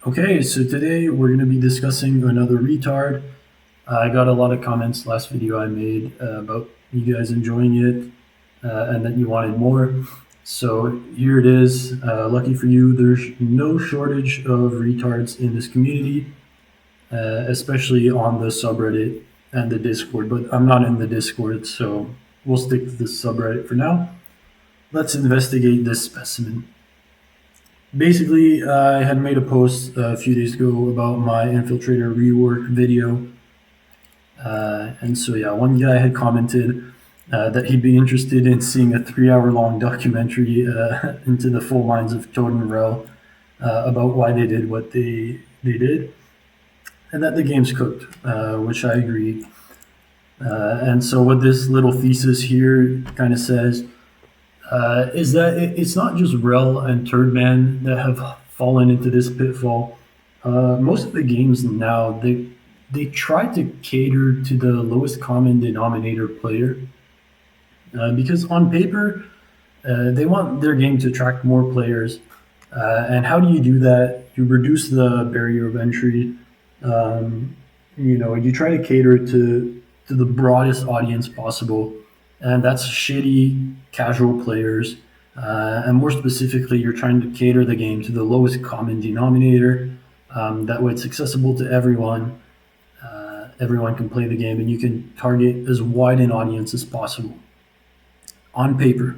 Okay, so today we're going to be discussing another retard. I got a lot of comments last video I made about you guys enjoying it and that you wanted more. So here it is. Lucky for you, there's no shortage of retards in this community, especially on the subreddit and the Discord. But I'm not in the Discord, so we'll stick to the subreddit for now. Let's investigate this specimen. Basically, I had made a post a few days ago about my infiltrator rework video. And so, yeah, one guy had commented that he'd be interested in seeing a 3 hour long documentary into the full lines of Toad and Rel about why they did what they did, and that the game's cooked, which I agree. And so, what this little thesis here kind of says is that it's not just Rel and Turdman that have fallen into this pitfall. Most of the games now they try to cater to the lowest common denominator player because on paper they want their game to attract more players. And how do you do that? You reduce the barrier of entry. You try to cater to the broadest audience possible, and that's shitty casual players. And more specifically, you're trying to cater the game to the lowest common denominator. That way, it's accessible to everyone. Everyone can play the game, and you can target as wide an audience as possible on paper.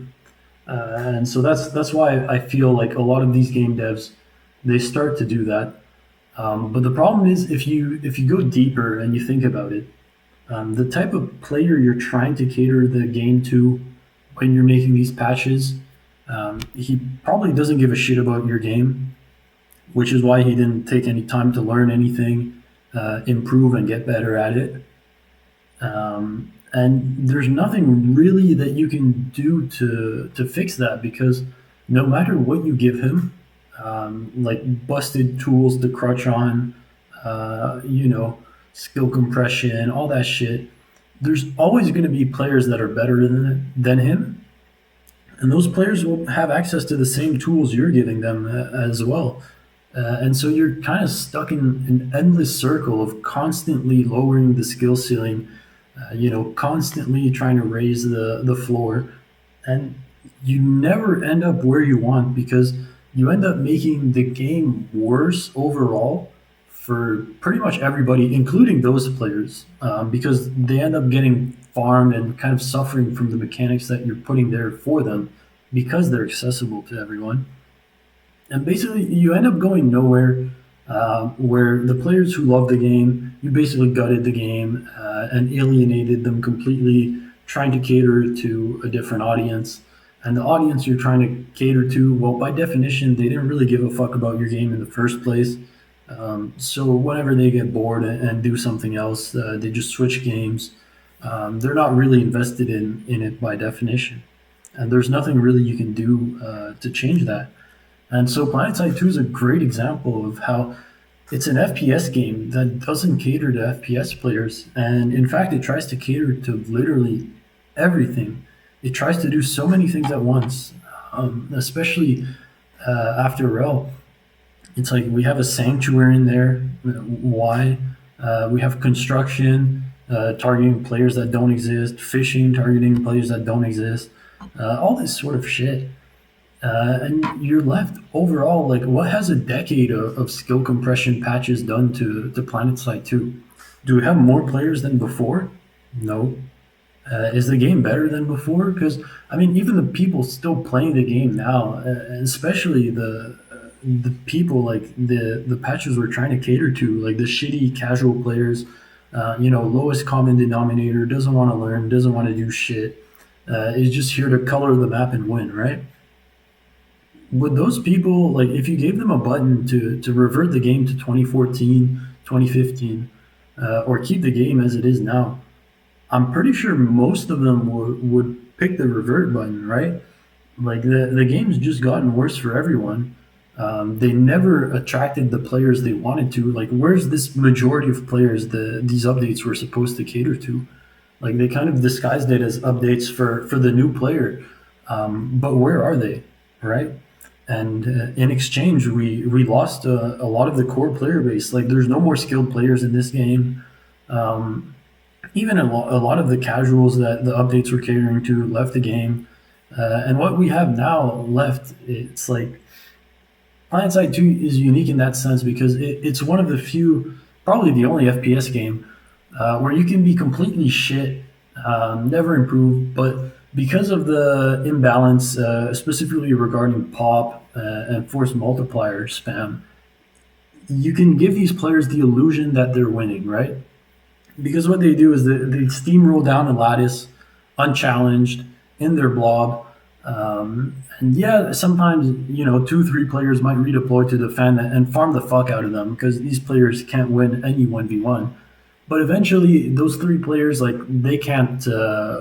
And so that's why I feel like a lot of these game devs they start to do that. But the problem is if you go deeper and you think about it, the type of player you're trying to cater the game to when you're making these patches, he probably doesn't give a shit about your game, which is why he didn't take any time to learn anything, improve, and get better at it. And there's nothing really that you can do to fix that because no matter what you give him, like busted tools to crutch on, skill compression, all that shit, there's always going to be players that are better than him. And those players will have access to the same tools you're giving them as well. And so you're kind of stuck in an endless circle of constantly lowering the skill ceiling, constantly trying to raise the floor. And you never end up where you want because you end up making the game worse overall for pretty much everybody, including those players, because they end up getting farmed and kind of suffering from the mechanics that you're putting there for them because they're accessible to everyone. And basically, you end up going nowhere. Where the players who love the game, you basically gutted the game and alienated them completely, trying to cater to a different audience. And the audience you're trying to cater to, well, by definition, they didn't really give a fuck about your game in the first place. So whenever they get bored and do something else, they just switch games. They're not really invested in it by definition. And there's nothing really you can do to change that. And so Planetside 2 is a great example of how it's an FPS game that doesn't cater to FPS players. And in fact, it tries to cater to literally everything. It tries to do so many things at once, especially after Rel. It's like we have a sanctuary in there. Why? We have construction targeting players that don't exist, fishing targeting players that don't exist, all this sort of shit. And you're left overall like, what has a decade of skill compression patches done to Planetside 2? Do we have more players than before? No. Is the game better than before? Because I mean, even the people still playing the game now, especially the people like the patches we're trying to cater to, like the shitty casual players, lowest common denominator, doesn't want to learn, doesn't want to do shit, is just here to color the map and win, right? Would those people, like, if you gave them a button to revert the game to 2014, 2015, or keep the game as it is now, I'm pretty sure most of them would pick the revert button, right? Like the game's just gotten worse for everyone. They never attracted the players they wanted to. Like, where's this majority of players these updates were supposed to cater to? Like, they kind of disguised it as updates for the new player, but where are they, right? and in exchange, we lost a lot of the core player base. Like, there's no more skilled players in this game. Um, Even a lot of the casuals that the updates were catering to left the game. And what we have now left, it's like Planetside 2 is unique in that sense because it's one of the few, probably the only FPS game where you can be completely shit, never improve, but because of the imbalance, specifically regarding pop and force multiplier spam, you can give these players the illusion that they're winning, right? Because what they do is they steamroll down a lattice unchallenged in their blob. And yeah, sometimes, two, three players might redeploy to defend and farm the fuck out of them because these players can't win any 1v1. But eventually, those three players, like, they can't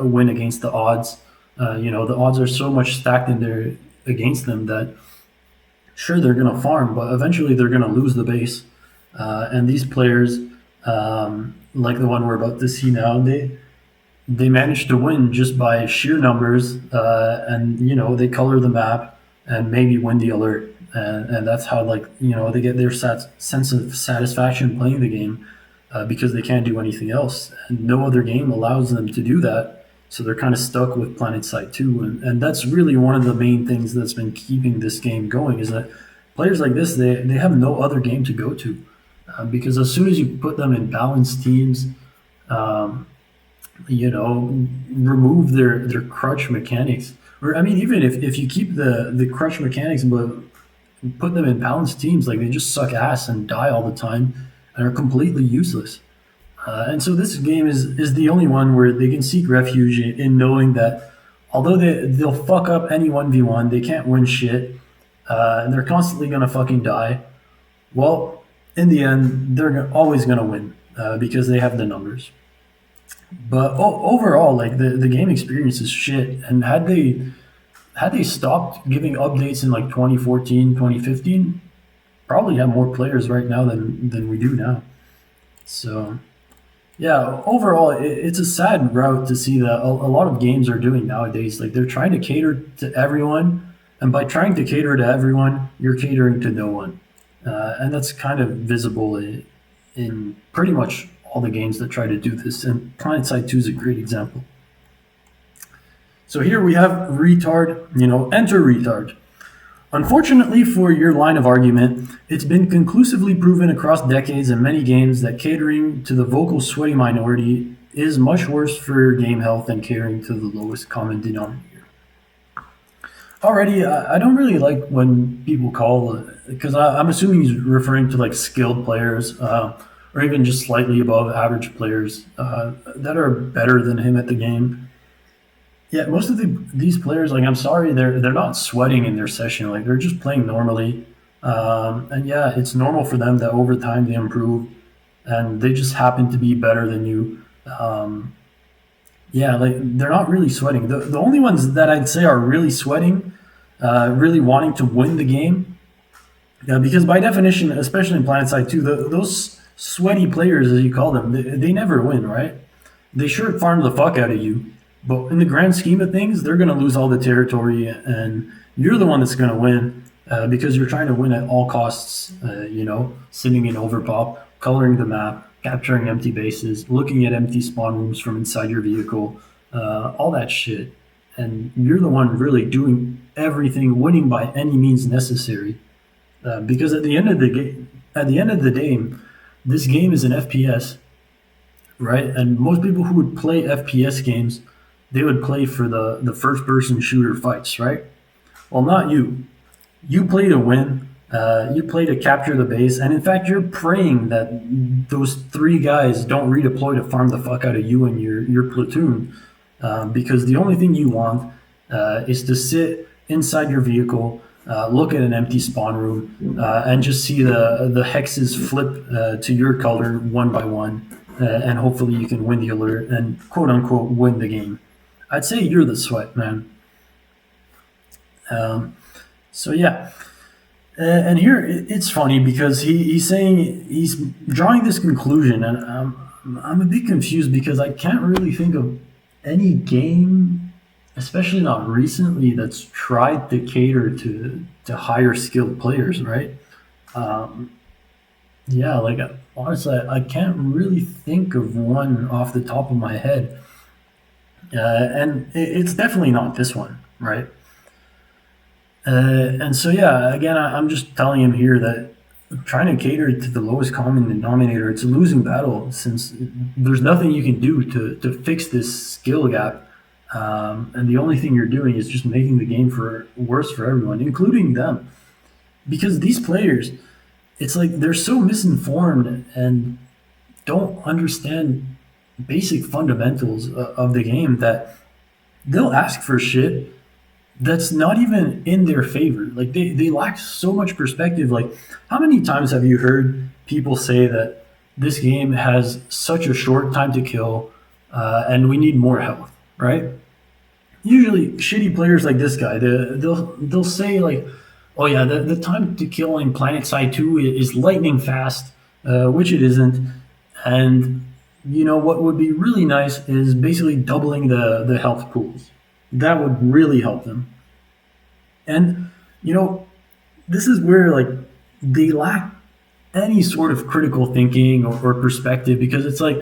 win against the odds. The odds are so much stacked in there against them that sure, they're going to farm, but eventually they're going to lose the base. And these players, like the one we're about to see now, they manage to win just by sheer numbers, and they color the map and maybe win the alert, and that's how, like, they get their sense of satisfaction playing the game, because they can't do anything else, and no other game allows them to do that. So they're kind of stuck with Planetside 2, and that's really one of the main things that's been keeping this game going, is that players like this, they have no other game to go to, because as soon as you put them in balanced teams, um, remove their crutch mechanics. Or, I mean, even if you keep the crutch mechanics but put them in balanced teams, like, they just suck ass and die all the time and are completely useless. And so this game is the only one where they can seek refuge in knowing that although they'll fuck up any 1v1, they can't win shit, and they're constantly gonna fucking die. Well, in the end, they're always gonna win because they have the numbers. But overall, like, the game experience is shit. And had they stopped giving updates in like 2014, 2015, probably have more players right now than we do now. So yeah, overall, it's a sad route to see that a lot of games are doing nowadays. Like, they're trying to cater to everyone, and by trying to cater to everyone, you're catering to no one, and that's kind of visible in pretty much all the games that try to do this. And Planetside 2 is a great example. So here we have retard, enter retard. Unfortunately for your line of argument, it's been conclusively proven across decades and many games that catering to the vocal sweaty minority is much worse for your game health than catering to the lowest common denominator. Already, I don't really like when people call, because I'm assuming he's referring to, like, skilled players, or even just slightly above average players that are better than him at the game. Yeah, most of these players, like, I'm sorry, they're not sweating in their session. Like, they're just playing normally, and yeah, it's normal for them that over time they improve, and they just happen to be better than you. Yeah, like, they're not really sweating. The only ones that I'd say are really sweating, really wanting to win the game, because by definition, especially in Planetside 2, those sweaty players, as you call them, they never win, right? They sure farm the fuck out of you, but in the grand scheme of things, they're going to lose all the territory, and you're the one that's going to win, because you're trying to win at all costs, sitting in overpop, coloring the map, capturing empty bases, looking at empty spawn rooms from inside your vehicle, all that shit. And you're the one really doing everything, winning by any means necessary. Because at the end of the day, this game is an FPS, right? And most people who would play FPS games, they would play for the first person shooter fights, right? Well, not you. You play to win. You play to capture the base, and in fact, you're praying that those three guys don't redeploy to farm the fuck out of you and your platoon, because the only thing you want is to sit inside your vehicle, look at an empty spawn room, and just see the hexes flip to your color one by one, and hopefully you can win the alert and quote unquote win the game. I'd say you're the sweat, man. So yeah. And here it's funny because he's saying he's drawing this conclusion, and I'm a bit confused because I can't really think of any game especially not recently, that's tried to cater to higher skilled players, right? Um, yeah, like honestly, I can't really think of one off the top of my head, and it's definitely not this one, right? And so yeah, again, I'm just telling him here that trying to cater to the lowest common denominator, it's a losing battle since there's nothing you can do to fix this skill gap. And the only thing you're doing is just making the game for worse for everyone, including them. Because these players, it's like they're so misinformed and don't understand basic fundamentals of the game that they'll ask for shit that's not even in their favor. Like they lack so much perspective. Like how many times have you heard people say that this game has such a short time to kill and we need more health, right? Usually shitty players like this guy, they'll say like, oh yeah, the time to kill in Planetside 2 is lightning fast, which it isn't. And you know what would be really nice is basically doubling the health pools. That would really help them. And you know, this is where like they lack any sort of critical thinking or perspective because it's like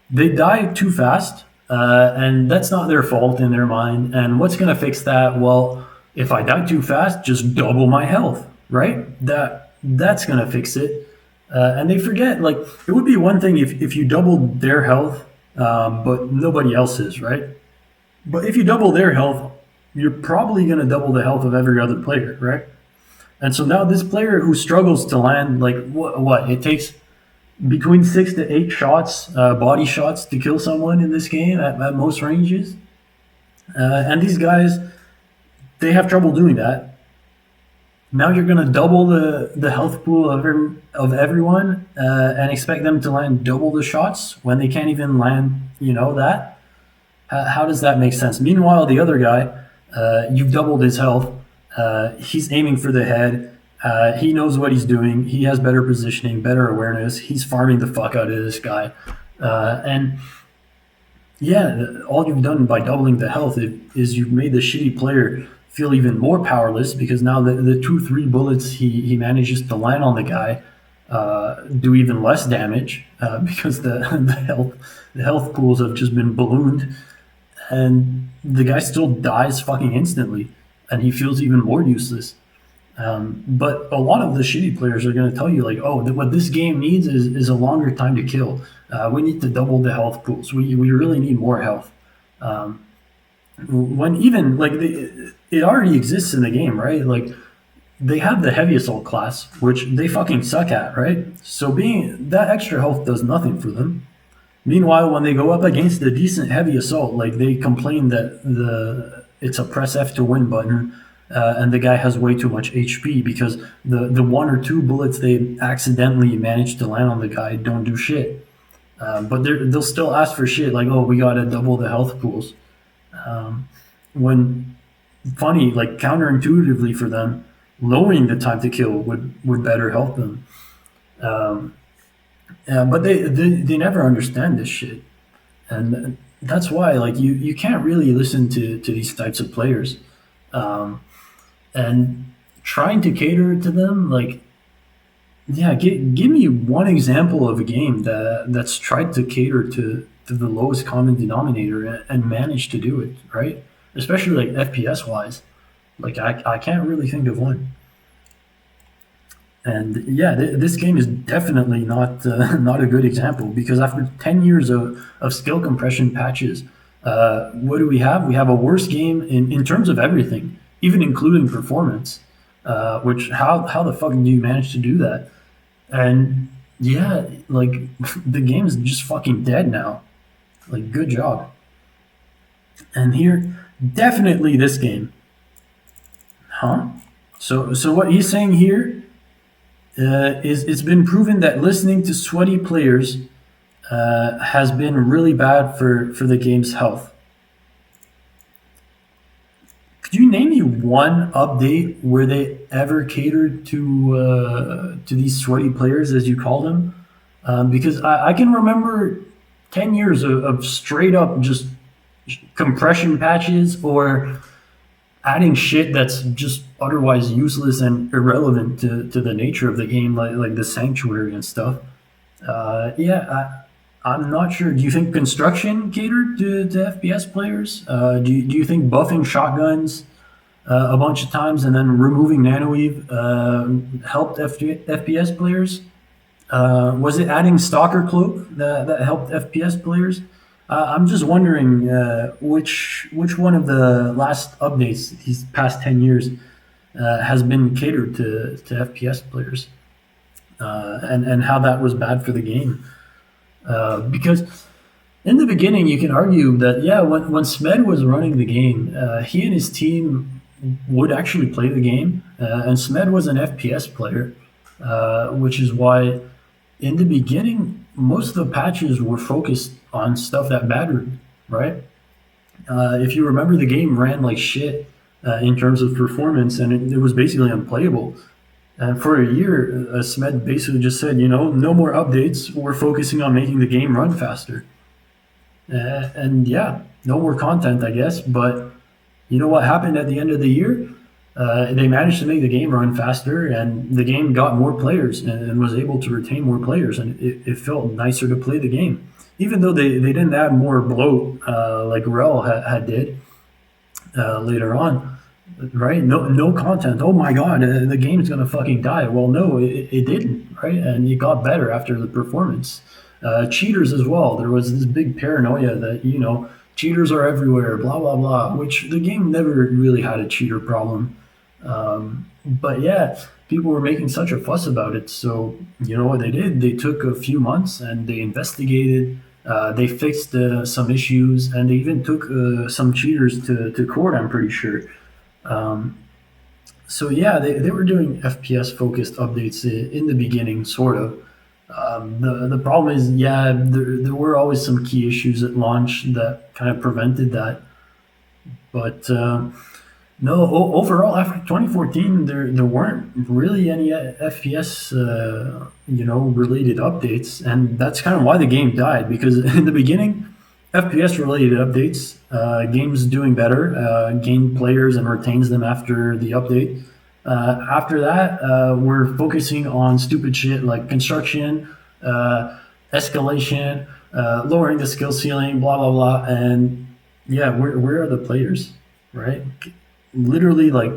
they die too fast, and that's not their fault in their mind. And what's going to fix that? Well, if I die too fast, just double my health, right? That's going to fix it. And they forget like it would be one thing if you doubled their health, but nobody else's, right? But if you double their health, you're probably going to double the health of every other player, right? And so now this player who struggles to land, like what it takes between 6 to 8 shots, body shots, to kill someone in this game at most ranges. And these guys, they have trouble doing that. Now you're going to double the health pool of everyone and expect them to land double the shots when they can't even land, that. How does that make sense? Meanwhile, the other guy, you've doubled his health. He's aiming for the head. He knows what he's doing. He has better positioning, better awareness. He's farming the fuck out of this guy. And yeah, all you've done by doubling the health is you've made the shitty player feel even more powerless because now the 2-3 bullets he manages to land on the guy do even less damage because the health pools have just been ballooned, and the guy still dies fucking instantly, and he feels even more useless. But a lot of the shitty players are going to tell you like, oh, what this game needs is a longer time to kill. We need to double the health pools. We really need more health. When even like it already exists in the game, right? Like they have the heavy assault class, which they fucking suck at, right? So being that extra health does nothing for them. Meanwhile, when they go up against the decent heavy assault, like they complain that it's a press F to win button, and the guy has way too much HP because the 1 or 2 bullets they accidentally manage to land on the guy don't do shit. But they'll still ask for shit like, oh, we gotta double the health pools. When funny, like counterintuitively for them, lowering the time to kill would better help them. But they never understand this shit, and that's why like you can't really listen to these types of players, and trying to cater to them like yeah, give me one example of a game that's tried to cater to the lowest common denominator and managed to do it right, especially like FPS wise. Like I can't really think of one. And yeah, this game is definitely not not a good example because after 10 years of skill compression patches, what do we have? We have a worse game in terms of everything, even including performance. Which how the fuck do you manage to do that? And yeah, like the game is just fucking dead now. Like good job. And here, definitely this game, huh? So what he's saying here is it's been proven that listening to sweaty players has been really bad for the game's health. Could you name me one update where they ever catered to these sweaty players, as you call them? Because I can remember 10 years of straight up just compression patches or adding shit that's just otherwise useless and irrelevant to the nature of the game, like the sanctuary and stuff. I'm not sure. Do you think construction catered to FPS players? Do you think buffing shotguns a bunch of times and then removing nanoweave helped FPS players? Was it adding Stalker Cloak that helped FPS players? I'm just wondering which one of the last updates these past 10 years has been catered to FPS players, and how that was bad for the game. Because in the beginning, you can argue that, yeah, when Smed was running the game, he and his team would actually play the game, and Smed was an FPS player, which is why in the beginning, most of the patches were focused on stuff that mattered, right? If you remember, the game ran like shit in terms of performance, and it was basically unplayable. And for a year, Smed basically just said, no more updates. We're focusing on making the game run faster. And yeah, no more content, I guess. But you know what happened at the end of the year? They managed to make the game run faster, and the game got more players and was able to retain more players, and it felt nicer to play the game. Even though they didn't add more bloat like Rel had did later on, right? No content. Oh my god, the game's gonna fucking die. Well, no, it didn't, right? And it got better after the performance. Cheaters as well. There was this big paranoia that cheaters are everywhere, blah blah blah. Which the game never really had a cheater problem. But yeah, people were making such a fuss about it. So you know what they did? They took a few months and they investigated. They fixed some issues, and they even took some cheaters to court, I'm pretty sure. So yeah, they were doing FPS focused updates in the beginning, sort of. The problem is, yeah, there were always some key issues at launch that kind of prevented that. But no, overall, after 2014, there weren't really any FPS, related updates, and that's kind of why the game died. Because in the beginning, FPS related updates, games doing better, gain players and retains them after the update. After that, we're focusing on stupid shit like construction, escalation, lowering the skill ceiling, blah blah blah, and yeah, where are the players, right? Literally, like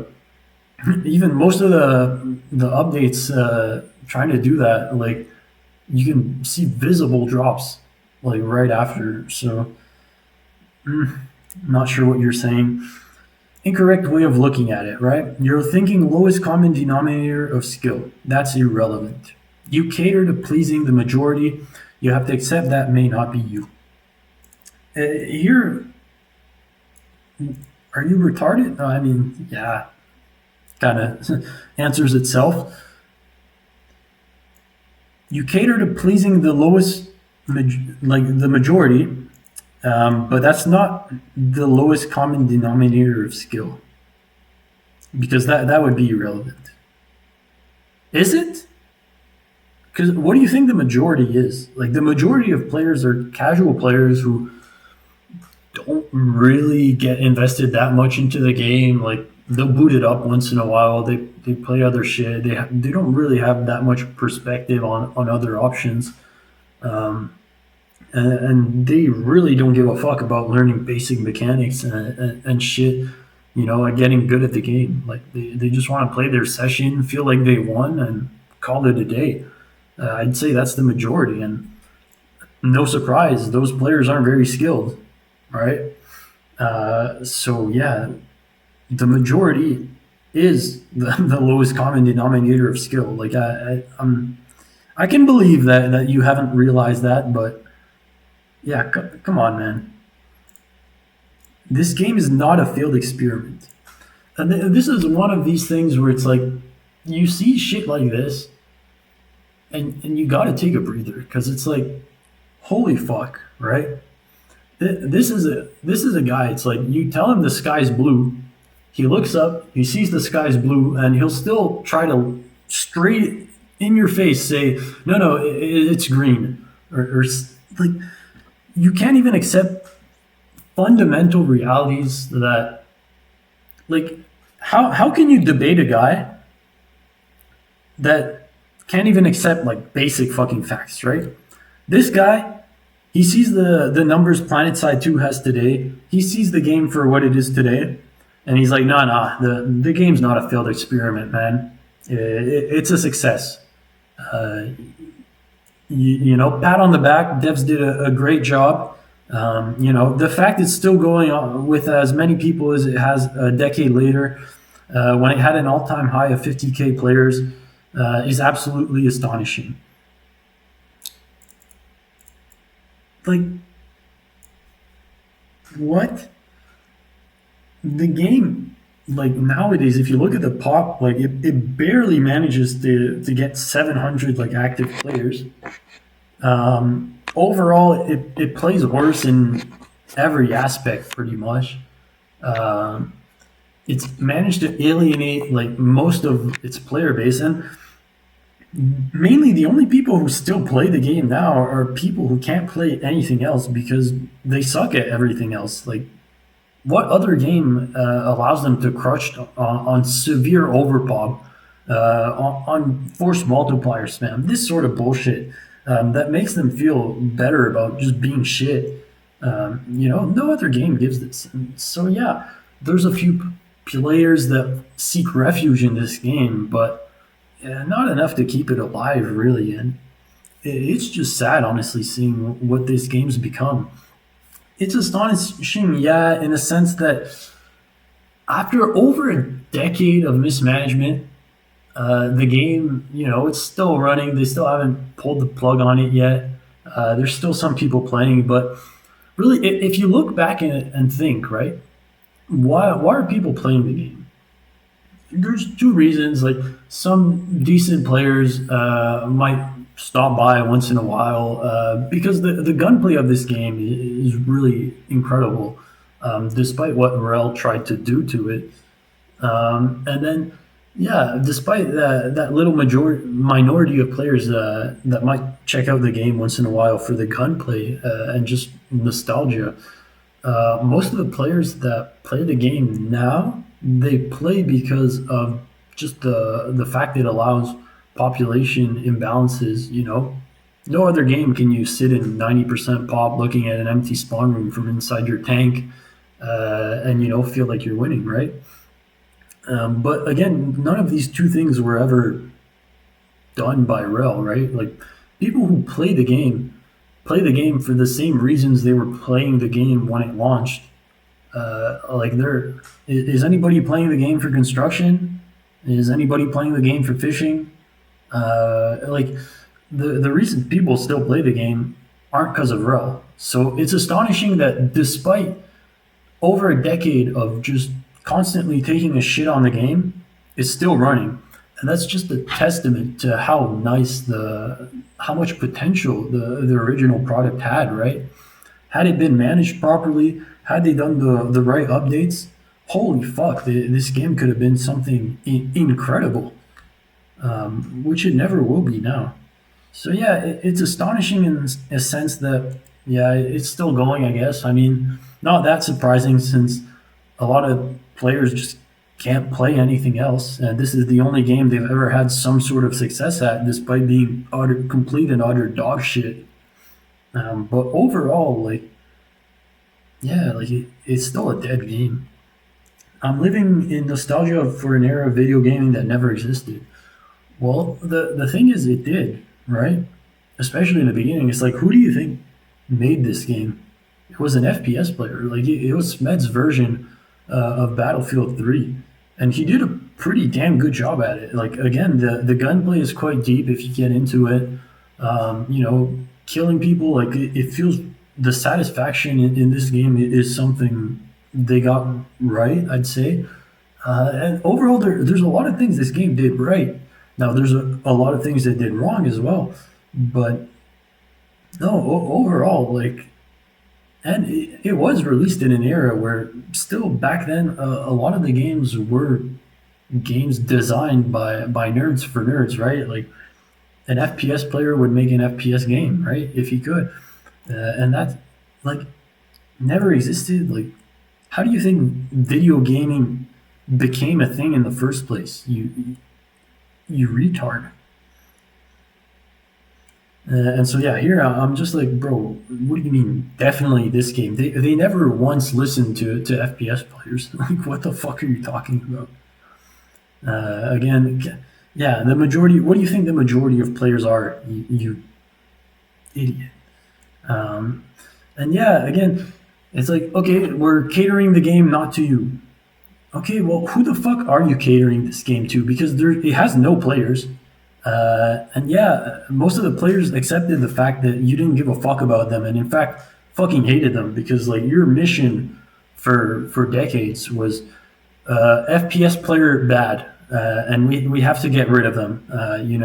even most of the updates trying to do that, like you can see visible drops like right after. So, not sure what you're saying. Incorrect way of looking at it, right? You're thinking lowest common denominator of skill. That's irrelevant. You cater to pleasing the majority. You have to accept that may not be you. Here, are you retarded? No, I mean, yeah, kind of answers itself. You cater to pleasing the lowest, like the majority, but that's not the lowest common denominator of skill, because that would be irrelevant. Is it? Because what do you think the majority is? Like the majority of players are casual players who don't really get invested that much into the game. Like they'll boot it up once in a while. They play other shit. They don't really have that much perspective on other options. And they really don't give a fuck about learning basic mechanics and shit, and getting good at the game. Like they just want to play their session, feel like they won, and call it a day. I'd say that's the majority, and no surprise, those players aren't very skilled, right? So yeah, the majority is the lowest common denominator of skill. Like I can believe that you haven't realized that, but yeah, come on, man. This game is not a failed experiment. And this is one of these things where it's like you see shit like this, and you got to take a breather, because it's like, holy fuck, right? This is a guy. It's like you tell him the sky's blue, he looks up, he sees the sky's blue, and he'll still try to straight in your face say, no, it's green, or like you can't even accept fundamental realities that, like, how can you debate a guy that can't even accept like basic fucking facts, right? This guy, he sees the numbers Planetside 2 has today. He sees the game for what it is today, and he's like, nah, the game's not a failed experiment, man. It's a success. Uh, pat on the back. Devs did a great job. The fact it's still going on with as many people as it has a decade later, when it had an all-time high of 50K players, is absolutely astonishing. Like, what? The game, like nowadays, if you look at the pop, like it barely manages to get 700 like active players. Overall, it plays worse in every aspect, pretty much. Um, it's managed to alienate like most of its player base, and mainly the only people who still play the game now are people who can't play anything else because they suck at everything else. Like, what other game allows them to crush on severe overpop, on forced multiplier spam, this sort of bullshit that makes them feel better about just being shit? No other game gives this. And so yeah, there's a few players that seek refuge in this game, but not enough to keep it alive, really. And it's just sad, honestly, seeing what this game's become. It's astonishing, yeah, in the sense that after over a decade of mismanagement, the game, it's still running. They still haven't pulled the plug on it yet. There's still some people playing, but really, if you look back and think, right, why are people playing the game? There's two reasons. Like, some decent players might stop by once in a while because the gunplay of this game is really incredible, despite what Rel tried to do to it. And then, yeah, despite that little minority of players that might check out the game once in a while for the gunplay and just nostalgia, most of the players that play the game now, they play because of just the fact it allows population imbalances. No other game can you sit in 90% pop looking at an empty spawn room from inside your tank and feel like you're winning, right? But again, none of these two things were ever done by Rel, right? Like, people who play the game for the same reasons they were playing the game when it launched. Like, is anybody playing the game for construction? Is anybody playing the game for fishing? Like, the reason people still play the game aren't because of Rel. So it's astonishing that despite over a decade of just constantly taking a shit on the game, it's still running. And that's just a testament to how much potential the original product had, right? Had it been managed properly, had they done the right updates, holy fuck, this game could have been something incredible, which it never will be now. So yeah, it's astonishing in a sense that, yeah, it's still going, I guess. I mean, not that surprising since a lot of players just can't play anything else, and this is the only game they've ever had some sort of success at, despite being complete and utter dog shit. But overall, like, yeah, like it's still a dead game. I'm living in nostalgia for an era of video gaming that never existed. Well, the thing is, it did, right? Especially in the beginning. It's like, who do you think made this game? It was an FPS player. Like, it was Smed's version of Battlefield 3. And he did a pretty damn good job at it. Like, again, the gunplay is quite deep if you get into it. Killing people, like, it feels, the satisfaction in this game is something they got right, I'd say. And overall, there's a lot of things this game did right. Now, there's a lot of things it did wrong as well. But no, overall, like, and it was released in an era where still back then, a lot of the games were games designed by nerds for nerds, right? Like, an FPS player would make an FPS game, right? If he could. And that's like, never existed. Like, how do you think video gaming became a thing in the first place? You retard. And so yeah, here I'm just like, bro, what do you mean? Definitely this game. They never once listened to FPS players. Like, what the fuck are you talking about? Again, yeah, the majority. What do you think the majority of players are? You idiot. Um, and yeah, again, it's like, okay, we're catering the game not to you. Okay, well, who the fuck are you catering this game to? Because it has no players. And yeah, most of the players accepted the fact that you didn't give a fuck about them, and in fact, fucking hated them because like your mission for decades was FPS player bad, and we have to get rid of them. We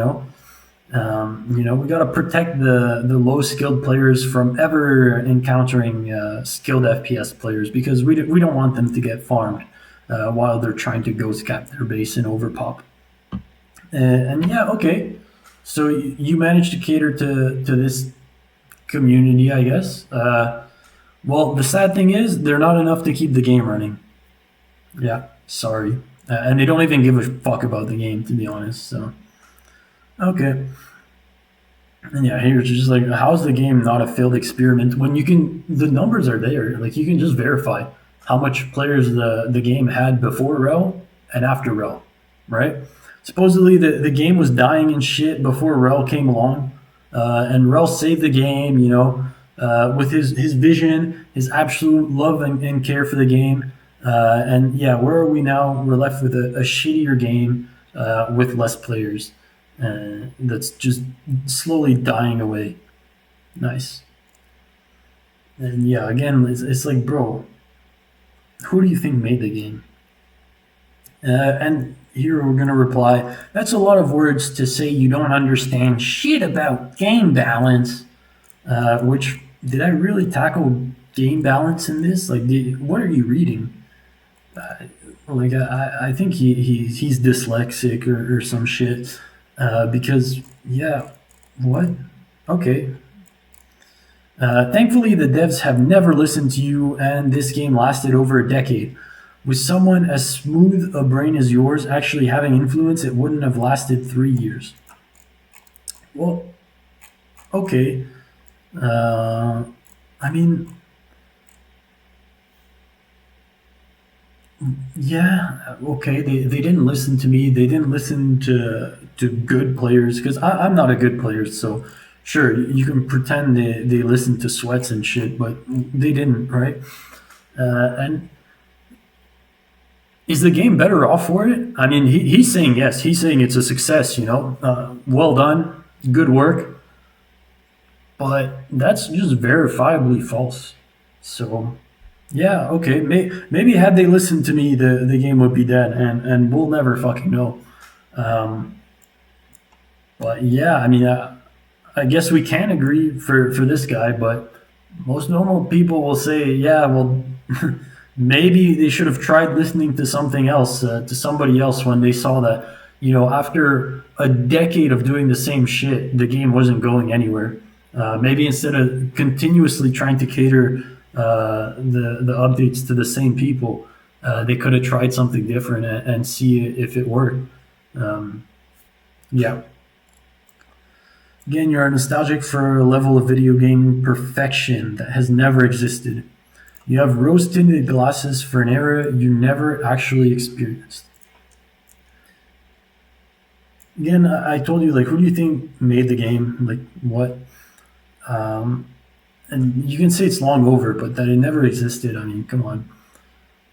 got to protect the low skilled players from ever encountering skilled FPS players because we don't want them to get farmed while they're trying to ghost cap their base and overpop. And yeah, okay. So you managed to cater to this community, I guess. Well, the sad thing is they're not enough to keep the game running. Yeah, sorry. And they don't even give a fuck about the game, to be honest. So, okay. And yeah, here's just like, how's the game not a failed experiment when you can, the numbers are there. Like, you can just verify how much players the game had before Rel and after Rel, right? Supposedly the game was dying and shit before Rel came along, and Rel saved the game, with his vision, his absolute love and care for the game. And yeah, where are we now? We're left with a shittier game with less players. That's just slowly dying away. Nice. And yeah, again, it's like, bro, who do you think made the game? And here we're going to reply, that's a lot of words to say you don't understand shit about game balance. Which, did I really tackle game balance in this? Like, what are you reading? I think he's dyslexic or some shit. Because, yeah, what? Okay. Thankfully, the devs have never listened to you, and this game lasted over a decade. With someone as smooth a brain as yours actually having influence, it wouldn't have lasted 3 years. Well, okay. I mean, yeah, okay. They didn't listen to me. They didn't listen to good players because I'm not a good player. So, sure, you can pretend they listened to sweats and shit, but they didn't, right? And is the game better off for it? I mean, he's saying yes. He's saying it's a success. Well done, good work. But that's just verifiably false. So, yeah, okay. Maybe had they listened to me, the game would be dead, and we'll never fucking know. Um, but yeah, I mean, I guess we can agree for this guy, but most normal people will say, yeah, well, maybe they should have tried listening to something else, to somebody else when they saw that, after a decade of doing the same shit, the game wasn't going anywhere. Maybe instead of continuously trying to cater the updates to the same people, they could have tried something different and see if it worked. Yeah. Again, you are nostalgic for a level of video game perfection that has never existed. You have rose-tinted glasses for an era you never actually experienced. Again, I told you, like, who do you think made the game? Like, what? And you can say it's long over, but that it never existed. I mean, come on.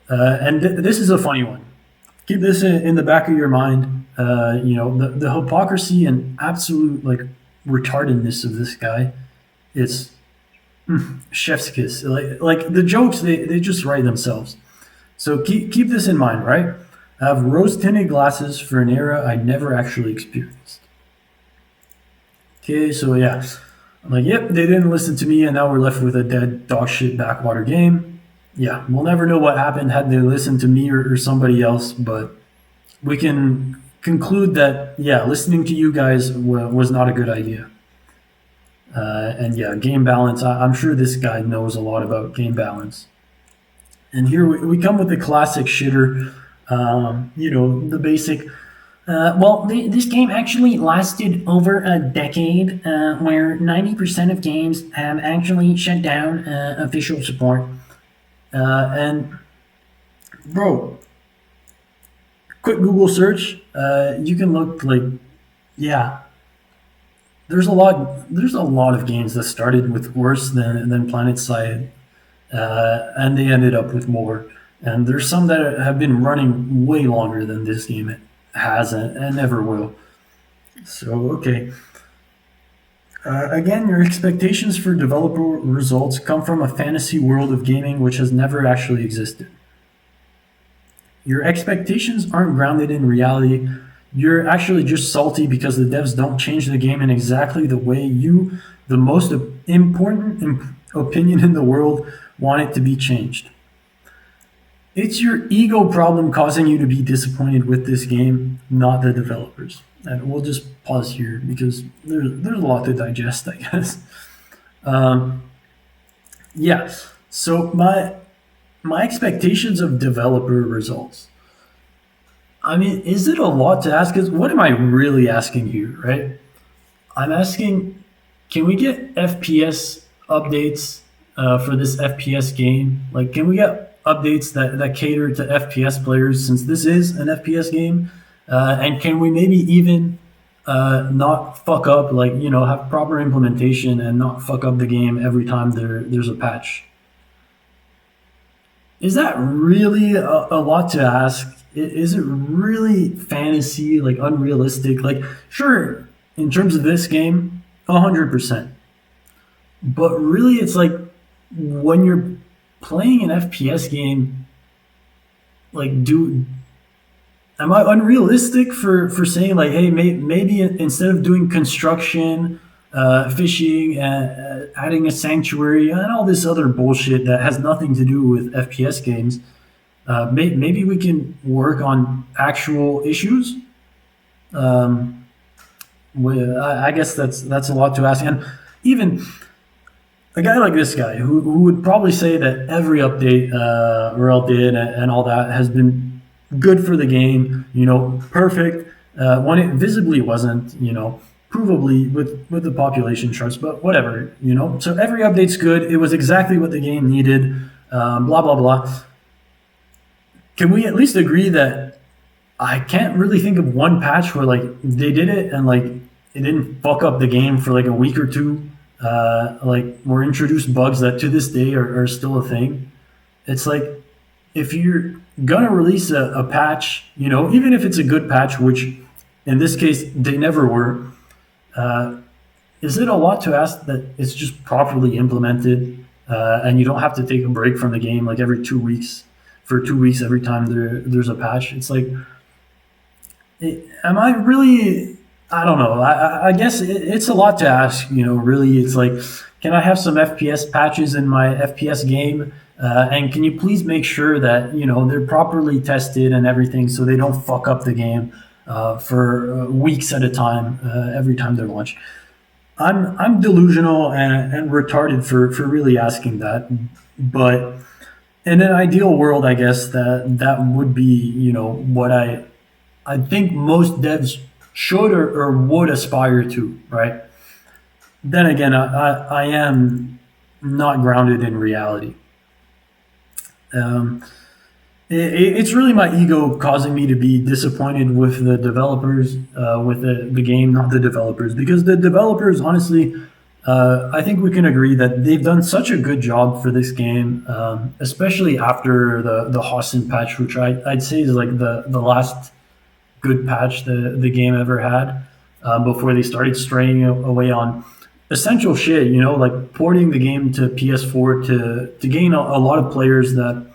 And this is a funny one. Keep this in the back of your mind. The hypocrisy and absolute like retardedness of this guy. It's chef's kiss. Like the jokes, they just write themselves. So keep this in mind, right? I have rose-tinted glasses for an era I never actually experienced. Okay, so yeah. I'm like, yep, they didn't listen to me, and now we're left with a dead dog shit backwater game. Yeah, we'll never know what happened had they listened to me or somebody else, but we can conclude that, yeah, listening to you guys was not a good idea. And yeah, game balance. I'm sure this guy knows a lot about game balance. And here we come with the classic shitter. The basic. This game actually lasted over a decade, where 90% of games have actually shut down official support. And bro, quick Google search, you can look like, yeah, there's a lot of games that started with worse than Planetside, and they ended up with more. And there's some that have been running way longer than this game has and never will. So okay, again, your expectations for developer results come from a fantasy world of gaming which has never actually existed. Your expectations aren't grounded in reality. You're actually just salty because the devs don't change the game in exactly the way you, the most important opinion in the world, want it to be changed. It's your ego problem causing you to be disappointed with this game, not the developers. And we'll just pause here because there's a lot to digest, I guess. Um, yeah. So my expectations of developer results. I mean, is it a lot to ask? Because what am I really asking here, right? I'm asking, can we get FPS updates for this FPS game? Like, can we get updates that cater to FPS players since this is an FPS game? And can we maybe even not fuck up, like, have proper implementation and not fuck up the game every time there's a patch? Is that really a lot to ask? Is it really fantasy, like unrealistic? Like, sure, in terms of this game, 100%. But really, it's like when you're playing an FPS game, like, am I unrealistic for saying like, hey, maybe instead of doing construction, fishing, adding a sanctuary, and all this other bullshit that has nothing to do with FPS games, maybe we can work on actual issues. Um, I guess that's a lot to ask, and even a guy like this guy who would probably say that every update Rel did and all that has been good for the game, perfect, when it visibly wasn't, provably with the population charts, but whatever, So every update's good. It was exactly what the game needed, blah, blah, blah. Can we at least agree that I can't really think of one patch where like they did it and like it didn't fuck up the game for like a week or two? Like were introduced bugs that to this day are still a thing. It's like if you're gonna release a patch, even if it's a good patch, which in this case they never were, is it a lot to ask that it's just properly implemented and you don't have to take a break from the game like every 2 weeks for 2 weeks every time there's a patch? It's like, am I really? I don't know. I guess it's a lot to ask. Really, it's like, can I have some FPS patches in my FPS game? And can you please make sure that they're properly tested and everything, so they don't fuck up the game for weeks at a time every time they're launched? I'm delusional and retarded for really asking that, but in an ideal world, I guess that would be what I think most devs should or would aspire to, right? Then again, I am not grounded in reality. Um, it's really my ego causing me to be disappointed with the developers, with the game, not the developers, because the developers, honestly, I think we can agree that they've done such a good job for this game, especially after the Hassan patch, which I'd say is like the last good patch the game ever had, before they started straying away on essential shit, like porting the game to PS4 to gain a lot of players that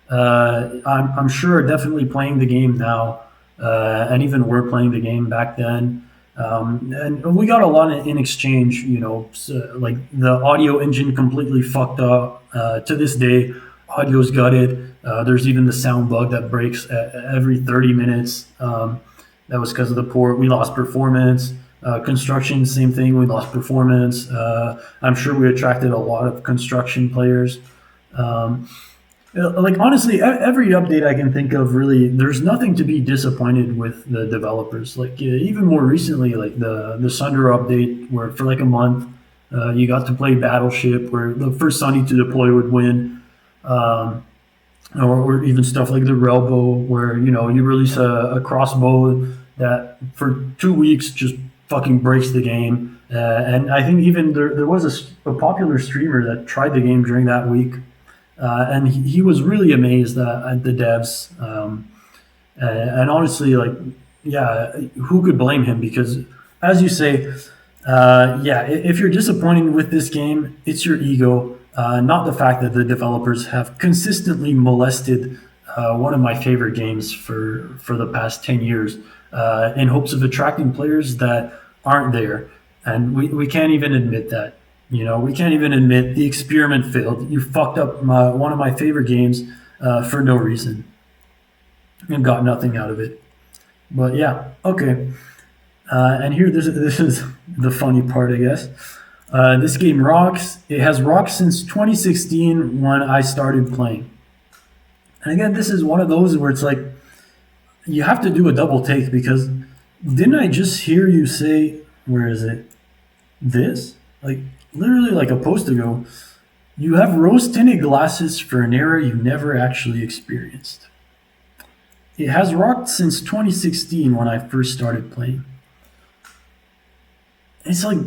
I'm sure are definitely playing the game now, and even were playing the game back then. And we got a lot in exchange, so, like the audio engine completely fucked up. To this day, audio's gutted. There's even the sound bug that breaks every 30 minutes. That was because of the port. We lost performance. Construction, same thing. We lost performance. I'm sure we attracted a lot of construction players. Um, like honestly, every update I can think of, really, there's nothing to be disappointed with the developers. Like even more recently, like the Sunder update, where for like a month, you got to play Battleship, where the first Sunny to deploy would win. Um, or even stuff like the Railbow, where you release a crossbow that for 2 weeks just fucking breaks the game. And I think even there was a popular streamer that tried the game during that week, and he was really amazed at the devs. And honestly, like, yeah, who could blame him? Because, as you say, yeah, if you're disappointed with this game, it's your ego, not the fact that the developers have consistently molested one of my favorite games for the past 10 years in hopes of attracting players that aren't there. And we can't even admit that. We can't even admit the experiment failed. You fucked up one of my favorite games for no reason and got nothing out of it. But yeah, okay. And here, this is the funny part, I guess. This game rocks. It has rocked since 2016 when I started playing. And again, this is one of those where it's like you have to do a double take, because didn't I just hear you say, where is it? This? Like literally like a post ago, you have rose tinted glasses for an era you never actually experienced. It has rocked since 2016 when I first started playing. It's like,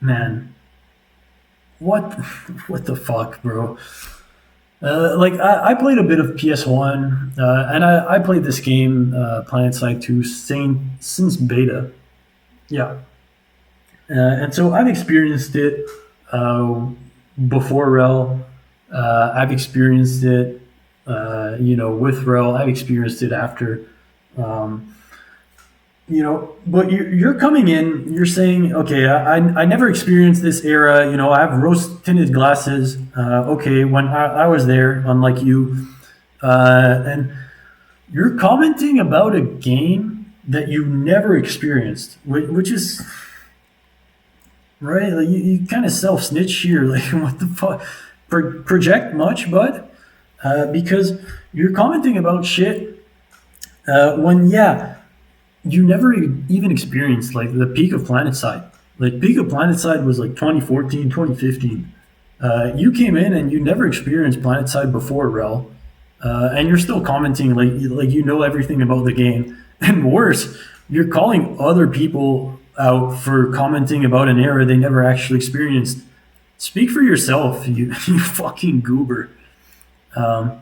man, what what the fuck, bro? Like I played a bit of PS1, and I played this game, Planetside 2, since beta. Yeah, and so I've experienced it before Rel. I've experienced it, with Rel. I've experienced it after. Um, but you're coming in, you're saying, okay, I never experienced this era. I have rose tinted glasses. Okay, when I was there, unlike you, and you're commenting about a game that you never experienced, which is right. Like you kind of self snitch here. Like, what the fuck? Project much, bud? Because you're commenting about shit when, yeah, you never even experienced like the peak of Planetside. Like peak of Planetside was like 2014, 2015. You came in and you never experienced Planetside before Rel, and you're still commenting like you know everything about the game. And worse, you're calling other people out for commenting about an era they never actually experienced. Speak for yourself, you you fucking goober. Um,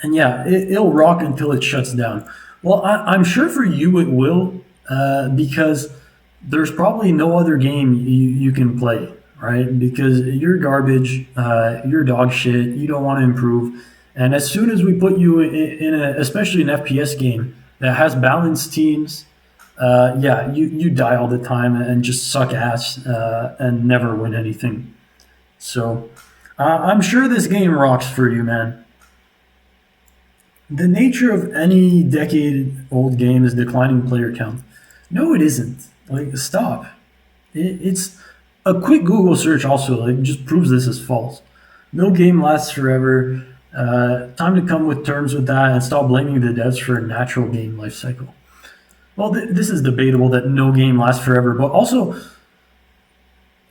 and yeah, it'll rock until it shuts down. Well, I'm sure for you it will, because there's probably no other game you can play, right? Because you're garbage, you're dog shit, you don't want to improve. And as soon as we put you especially an FPS game that has balanced teams, yeah, you die all the time and just suck ass and never win anything. So I'm sure this game rocks for you, man. The nature of any decade-old game is declining player count. No, it isn't. Like, stop. It's a quick Google search also like just proves this is false. No game lasts forever. Time to come with terms with that and stop blaming the devs for a natural game life cycle. Well, this is debatable that no game lasts forever, but also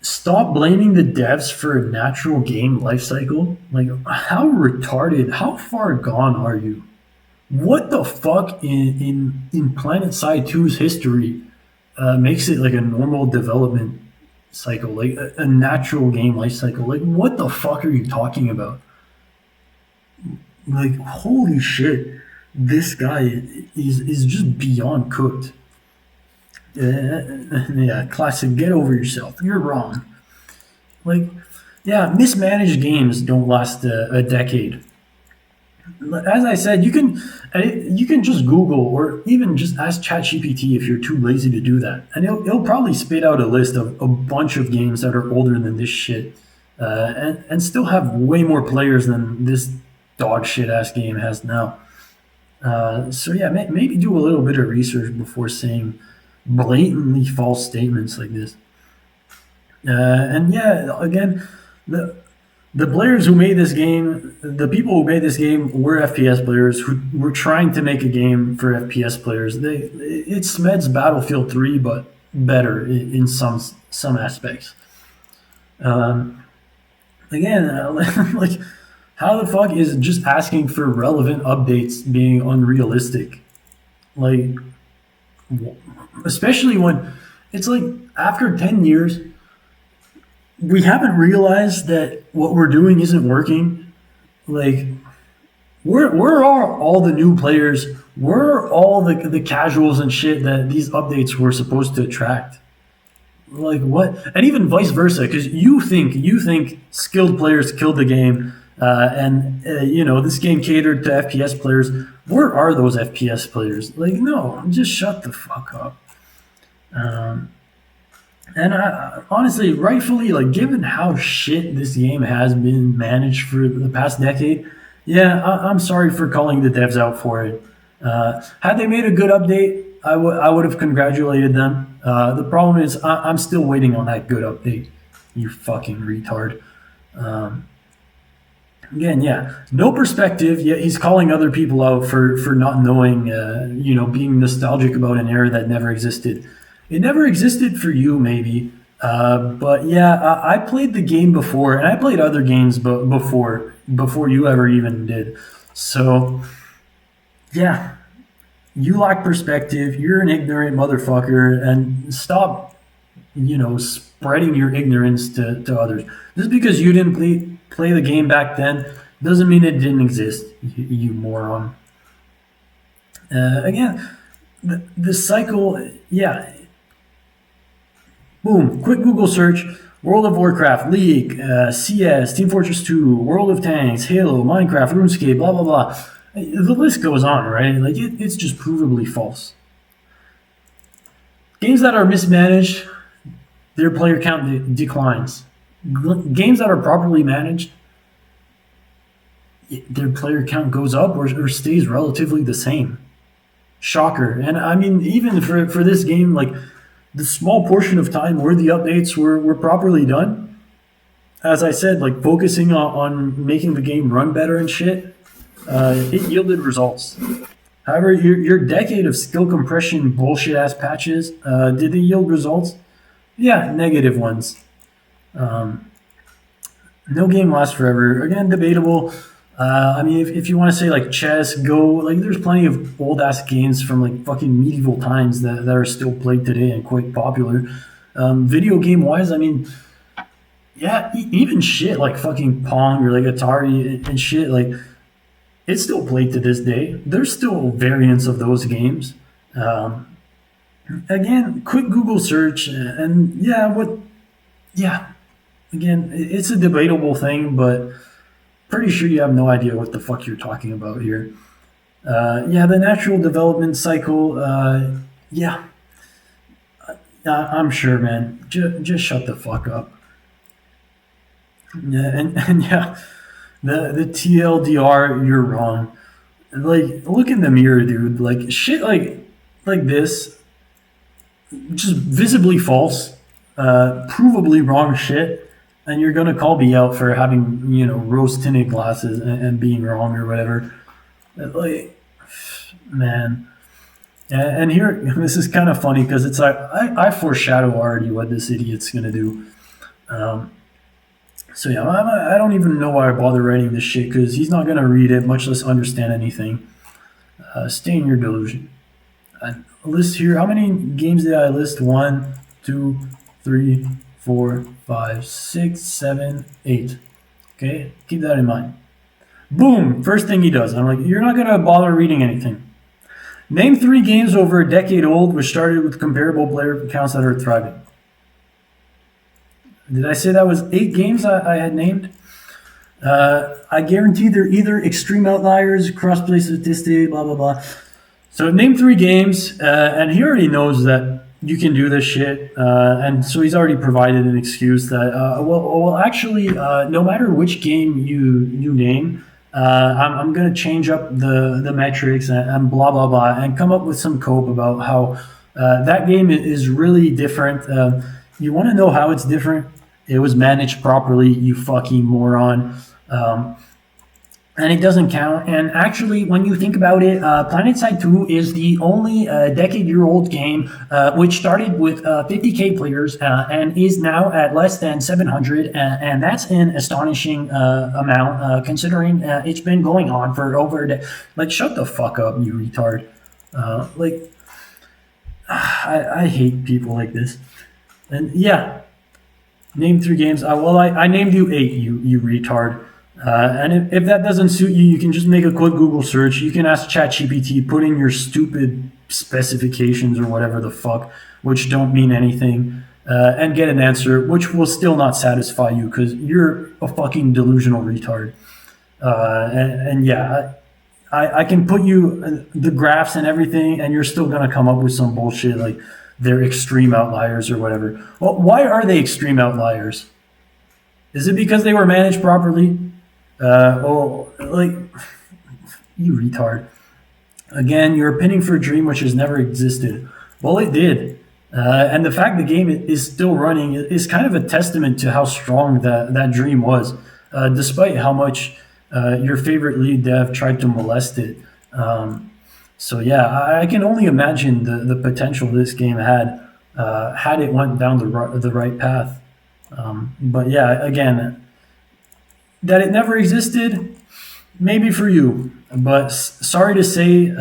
stop blaming the devs for a natural game life cycle. Like, how retarded, how far gone are you? What the fuck in Planetside 2's history makes it like a normal development cycle, like a natural game life cycle? Like, what the fuck are you talking about? Like, holy shit, this guy is just beyond cooked. Yeah, classic. Get over yourself. You're wrong. Like, yeah, mismanaged games don't last a decade. As I said, you can just Google or even just ask ChatGPT if you're too lazy to do that, and it'll probably spit out a list of a bunch of games that are older than this shit, and still have way more players than this dog shit ass game has now. So yeah, maybe do a little bit of research before saying blatantly false statements like this. And yeah, again, the the players who made this game, the people who made this game were FPS players who were trying to make a game for FPS players. It's Smed's Battlefield 3, but better in some aspects. Um, again, like how the fuck is just asking for relevant updates being unrealistic? Like, especially when it's like after 10 years, we haven't realized that what we're doing isn't working. Like, where are all the new players? Where are all the casuals and shit that these updates were supposed to attract? Like what? And even vice versa, because you think skilled players killed the game, and this game catered to FPS players. Where are those FPS players? Like, no, just shut the fuck up. Um, and honestly, rightfully, like given how shit this game has been managed for the past decade, yeah, I'm sorry for calling the devs out for it. Had they made a good update, I would have congratulated them. The problem is I'm still waiting on that good update. You fucking retard. Um, Again, yeah, no perspective. Yet he's calling other people out for not knowing, being nostalgic about an era that never existed. It never existed for you, maybe, but yeah, I played the game before, and I played other games, before you ever even did. So yeah, you lack perspective. You're an ignorant motherfucker, and stop, spreading your ignorance to others. Just because you didn't play the game back then doesn't mean it didn't exist, you moron. Again, the cycle, yeah. Boom, quick Google search. World of Warcraft, League, CS, Team Fortress 2, World of Tanks, Halo, Minecraft, RuneScape, blah, blah, blah. The list goes on, right? Like, it's just provably false. Games that are mismanaged, their player count declines. Games that are properly managed, their player count goes up or stays relatively the same. Shocker. And I mean, even for this game, like the small portion of time where the updates were properly done, as I said, like focusing on making the game run better and shit, it yielded results. However, your decade of skill compression bullshit ass patches, did they yield results? Yeah, negative ones. Um, no game lasts forever. Again, debatable. I mean, if you want to say like chess, Go, like there's plenty of old ass games from like fucking medieval times that are still played today and quite popular. Video game wise, I mean, yeah, even shit like fucking Pong or like Atari and shit, like it's still played to this day. There's still variants of those games. Um, Again, quick Google search, and yeah, again, it's a debatable thing, but pretty sure you have no idea what the fuck you're talking about here. Yeah, the natural development cycle, yeah, I'm sure, man. Just shut the fuck up. Yeah, and yeah, the TLDR, you're wrong. Like, look in the mirror, dude. Like, shit like this, just visibly false, provably wrong shit, and you're gonna call me out for having rose tinted glasses and being wrong or whatever. Like, man. And here, this is kind of funny because it's like I foreshadow already what this idiot's gonna do. Um, so yeah, I don't even know why I bother writing this shit because he's not gonna read it, much less understand anything. Stay in your delusion. I list here. How many games did I list? 1, 2, 3, 4, 5, 6, 7, 8. Okay, keep that in mind. Boom! First thing he does. I'm like, you're not gonna bother reading anything. Name 3 games over a decade old which started with comparable player counts that are thriving. Did I say that was 8 games I had named? I guarantee they're either extreme outliers, crossplay statistic, blah blah blah. So name 3 games, and he already knows that you can do this shit, and so he's already provided an excuse that actually, no matter which game you name, I'm gonna change up the metrics and blah blah blah, and come up with some cope about how That game is really different. You want to know how it's different? It was managed properly, you fucking moron. Um, and it doesn't count. And actually, when you think about it, Planetside 2 is the only decade-year-old game which started with 50k players and is now at less than 700, and that's an astonishing amount considering it's been going on for over like, shut the fuck up, you retard. Like, I hate people like this. And yeah, name 3 games. I named you 8, you retard. And if that doesn't suit you, you can just make a quick Google search. You can ask ChatGPT, put in your stupid specifications or whatever the fuck, which don't mean anything, and get an answer, which will still not satisfy you because you're a fucking delusional retard. And yeah, I can put you the graphs and everything, and you're still going to come up with some bullshit like they're extreme outliers or whatever. Well, why are they extreme outliers? Is it because they were managed properly? Like, you retard. Again, you're pinning for a dream which has never existed. Well, it did. And the fact the game is still running is kind of a testament to how strong that dream was, despite how much your favorite lead dev tried to molest it. So yeah, I can only imagine the potential this game had it went down the right path. But yeah, again, that it never existed, maybe for you, but sorry to say,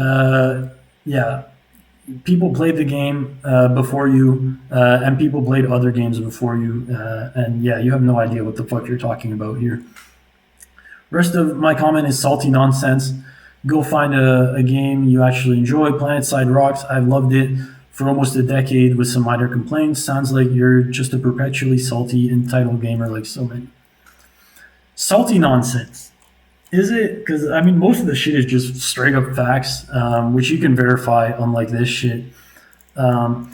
yeah, people played the game before you, and people played other games before you, and yeah, you have no idea what the fuck you're talking about here. Rest of my comment is salty nonsense. Go find a game you actually enjoy. Planetside rocks. I've loved it for almost a decade with some minor complaints. Sounds like you're just a perpetually salty, entitled gamer like so many. Salty nonsense. Is it? Because, I mean, most of the shit is just straight up facts, which you can verify, unlike this shit. And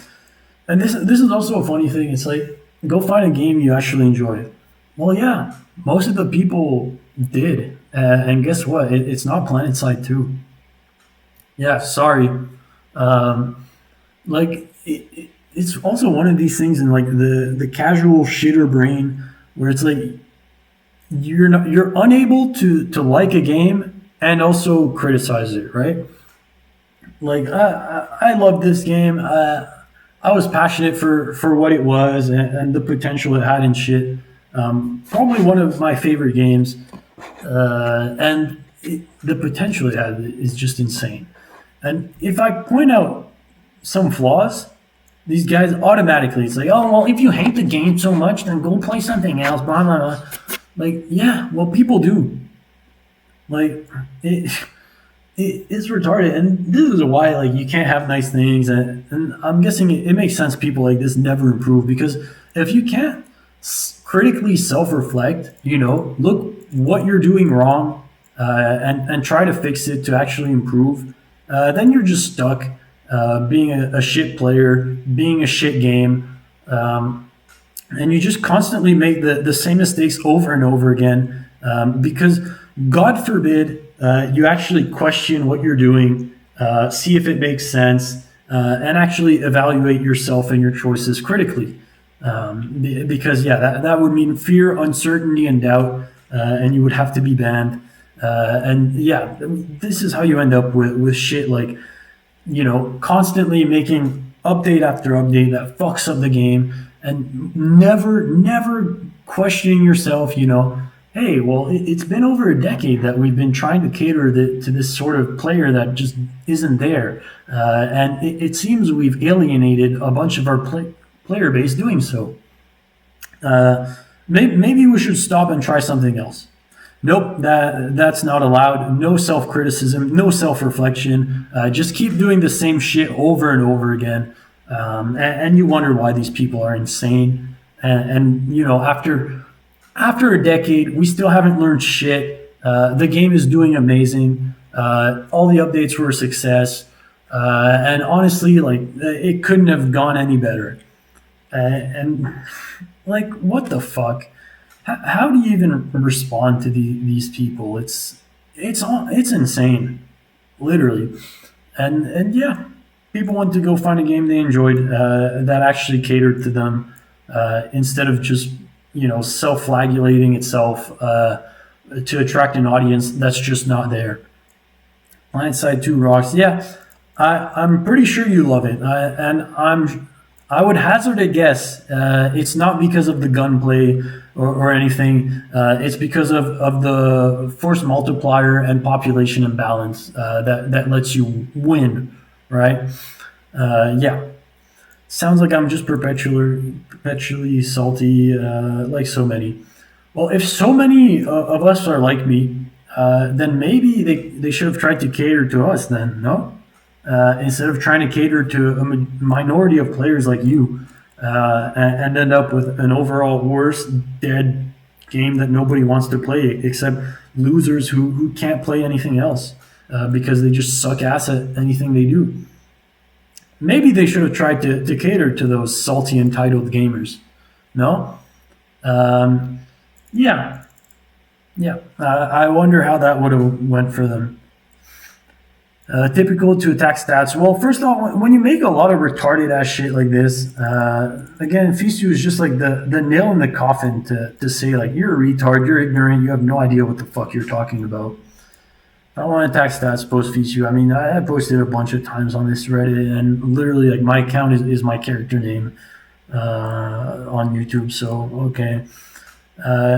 this is also a funny thing. It's like, go find a game you actually enjoy. Well, yeah, most of the people did. And guess what? It's not Planetside 2. Yeah, sorry. Like, it's also one of these things in, like, the casual shitter brain where it's like, you're unable to like a game and also criticize it, right? Like, I love this game. I was passionate for what it was and the potential it had and shit. Probably one of my favorite games, and the potential it had is just insane. And if I point out some flaws, these guys automatically, it's like, oh, well, if you hate the game so much, then go play something else, blah, blah, blah. Like, yeah, well, people do. Like, it's retarded. And this is why, like, you can't have nice things. And I'm guessing it makes sense people like this never improve. Because if you can't critically self-reflect, look what you're doing wrong, and try to fix it to actually improve, then you're just stuck being a shit player, being a shit game. And you just constantly make the same mistakes over and over again, because God forbid you actually question what you're doing, see if it makes sense, and actually evaluate yourself and your choices critically. Because, yeah, that would mean fear, uncertainty, and doubt, and you would have to be banned. And, yeah, this is how you end up with shit like, constantly making update after update that fucks up the game, and never questioning yourself, hey, well, it's been over a decade that we've been trying to cater to this sort of player that just isn't there. And it seems we've alienated a bunch of our player base doing so. Maybe we should stop and try something else. Nope, that's not allowed. No self-criticism, no self-reflection. Just keep doing the same shit over and over again. And you wonder why these people are insane. And after a decade, we still haven't learned shit. The game is doing amazing. All the updates were a success. And honestly, like, it couldn't have gone any better. And like, what the fuck? How do you even respond to these people? It's insane, literally. And yeah. People went to go find a game they enjoyed that actually catered to them instead of just self-flagellating itself to attract an audience that's just not there. Planetside 2 rocks. Yeah, I'm pretty sure you love it, and I would hazard a guess. It's not because of the gunplay or anything. It's because of the force multiplier and population imbalance that lets you win, right? Yeah. Sounds like I'm just perpetually salty, like so many. Well, if so many of us are like me, then maybe they should have tried to cater to us then, no? Instead of trying to cater to a minority of players like you and end up with an overall worse, dead game that nobody wants to play except losers who can't play anything else because they just suck ass at anything they do. Maybe they should have tried to cater to those salty, entitled gamers. No? Yeah. Yeah. I wonder how that would have went for them. Typical to attack stats. Well, first of all, when you make a lot of retarded ass shit like this, again, Fisu is just like the nail in the coffin to say, like, you're a retard, you're ignorant, you have no idea what the fuck you're talking about. I don't want to attack stats post Fisu. I mean, I posted a bunch of times on this Reddit, and literally, like, my account is my character name on YouTube, so, okay.